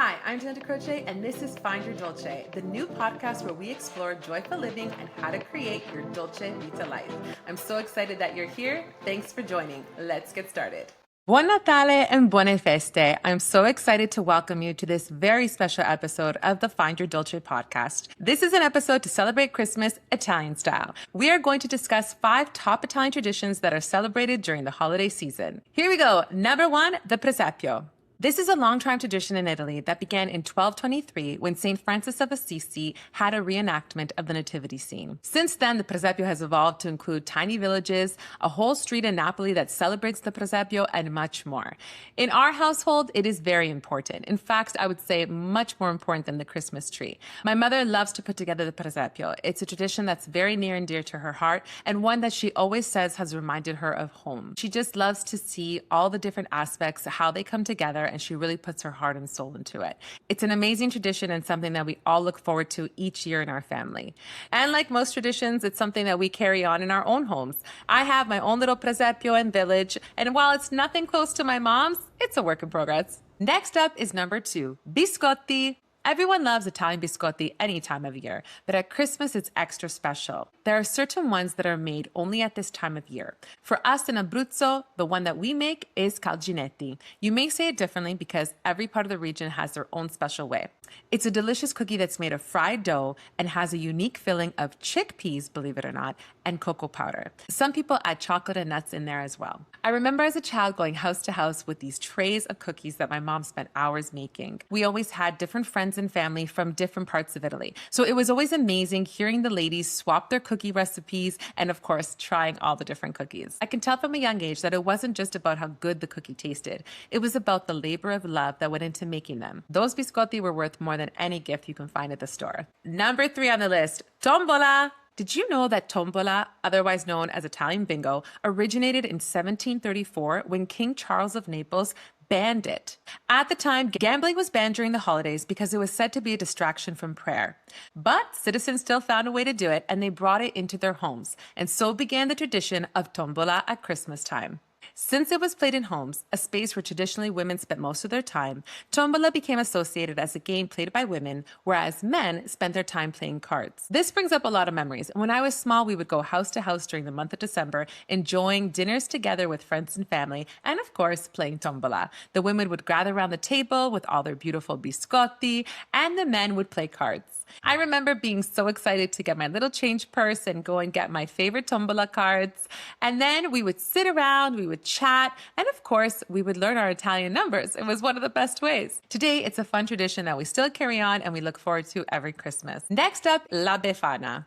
Hi, I'm Danila Croce, and this is Find Your Dolce, the new podcast where we explore joyful living and how to create your Dolce Vita life. I'm so excited that you're here. Thanks for joining. Let's get started. Buon Natale and buone feste. I'm so excited to welcome you to this very special episode of the Find Your Dolce podcast. This is an episode to celebrate Christmas Italian style. We are going to discuss 5 top Italian traditions that are celebrated during the holiday season. Here we go. Number 1, the Presepio. This is a long-time tradition in Italy that began in 1223 when St. Francis of Assisi had a reenactment of the nativity scene. Since then, the Presepio has evolved to include tiny villages, a whole street in Napoli that celebrates the Presepio, and much more. In our household, it is very important. In fact, I would say much more important than the Christmas tree. My mother loves to put together the Presepio. It's a tradition that's very near and dear to her heart, and one that she always says has reminded her of home. She just loves to see all the different aspects, how they come together, and she really puts her heart and soul into it. It's an amazing tradition and something that we all look forward to each year in our family. And like most traditions, it's something that we carry on in our own homes. I have my own little presepio and village, and while it's nothing close to my mom's, it's a work in progress. Next up is number 2, Biscotti. Everyone loves Italian biscotti any time of year, but at Christmas it's extra special. There are certain ones that are made only at this time of year. For us in Abruzzo, the one that we make is calginetti. You may say it differently because every part of the region has their own special way. It's a delicious cookie that's made of fried dough and has a unique filling of chickpeas, believe it or not, and cocoa powder. Some people add chocolate and nuts in there as well. I remember as a child going house to house with these trays of cookies that my mom spent hours making. We always had different friends and family from different parts of Italy. So it was always amazing hearing the ladies swap their cookie recipes and, of course, trying all the different cookies. I can tell from a young age that it wasn't just about how good the cookie tasted. It was about the labor of love that went into making them. Those biscotti were worth more than any gift you can find at the store. Number 3 on the list, Tombola. Did you know that Tombola, otherwise known as Italian bingo, originated in 1734 when King Charles of Naples banned it? At the time, gambling was banned during the holidays because it was said to be a distraction from prayer. But citizens still found a way to do it, and they brought it into their homes. And so began the tradition of Tombola at Christmas time. Since it was played in homes, a space where traditionally women spent most of their time, Tombola became associated as a game played by women, whereas men spent their time playing cards. This brings up a lot of memories. When I was small, we would go house to house during the month of December, enjoying dinners together with friends and family, and of course, playing Tombola. The women would gather around the table with all their beautiful biscotti, and the men would play cards. I remember being so excited to get my little change purse and go and get my favorite Tombola cards. And then we would sit around, we would chat, and of course, we would learn our Italian numbers. It was one of the best ways. Today, it's a fun tradition that we still carry on and we look forward to every Christmas. Next up, La Befana.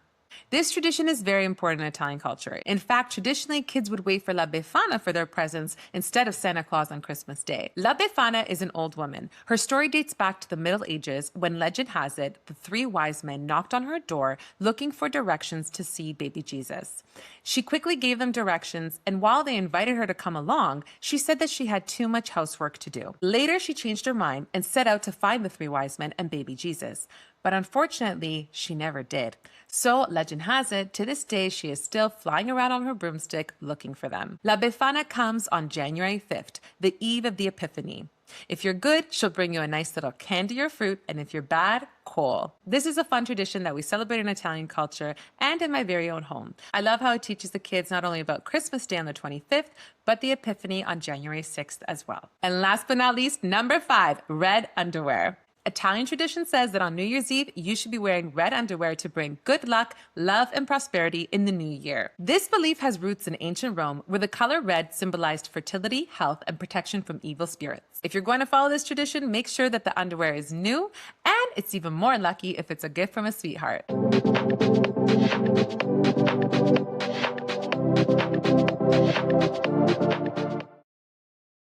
This tradition is very important in Italian culture. In fact, traditionally, kids would wait for La Befana for their presents instead of Santa Claus on Christmas Day. La Befana is an old woman. Her story dates back to the Middle Ages when legend has it the 3 wise men knocked on her door looking for directions to see baby Jesus. She quickly gave them directions, and while they invited her to come along, she said that she had too much housework to do. Later, she changed her mind and set out to find the 3 wise men and baby Jesus. But unfortunately, she never did. So, legend has it, to this day, she is still flying around on her broomstick looking for them. La Befana comes on January 5th, the eve of the Epiphany. If you're good, she'll bring you a nice little candy or fruit, and if you're bad, coal. This is a fun tradition that we celebrate in Italian culture and in my very own home. I love how it teaches the kids not only about Christmas Day on the 25th, but the Epiphany on January 6th as well. And last but not least, number 5, red underwear. Italian tradition says that on New Year's Eve, you should be wearing red underwear to bring good luck, love, and prosperity in the new year. This belief has roots in ancient Rome, where the color red symbolized fertility, health, and protection from evil spirits. If you're going to follow this tradition, make sure that the underwear is new, and it's even more lucky if it's a gift from a sweetheart.